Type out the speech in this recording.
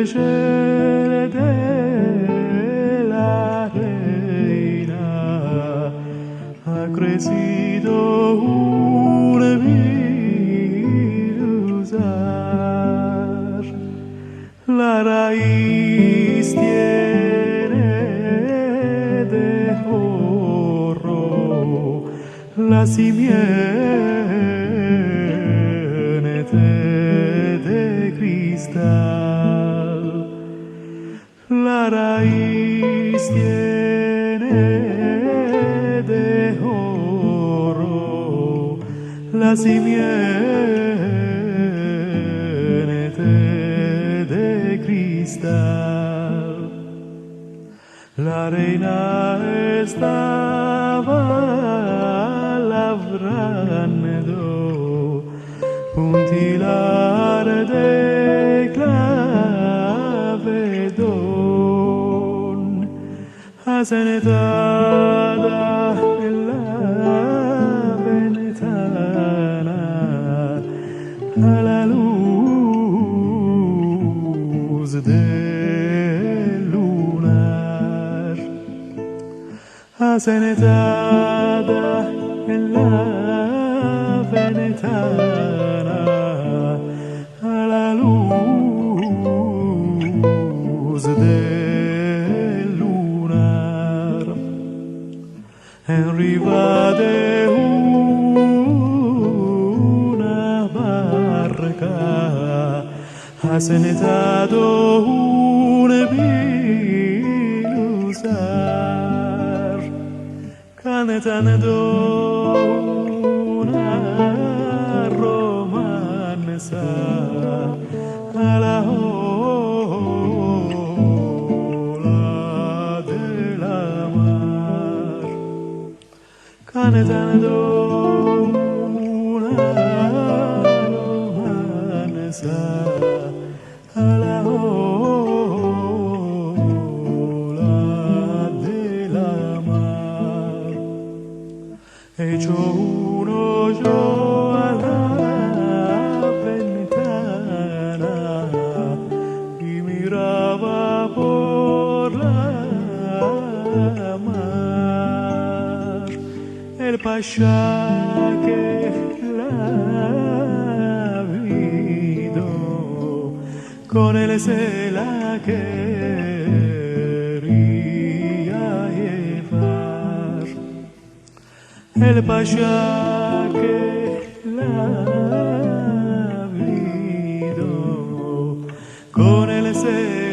Reyes de la reina ha crecido un viruzar. La raíz tiene de oro, la simiente de cristal. La raíz tiene de oro, la simiente de cristal. La reina estaba labrando un tilar de clavedón, asentada en la ventana a la luz del lunar, asentada en la ventana a la luz del lunar, arriba de una barca ha sentado un viruzar, cantando una romanza a la ola de la mar, cantando una romanza a la ola de la mar. Hecho un hoyo a la ventana y miraba por la mar. El pasha que la vido con él se la quería llevar. El pasha que la vido con él se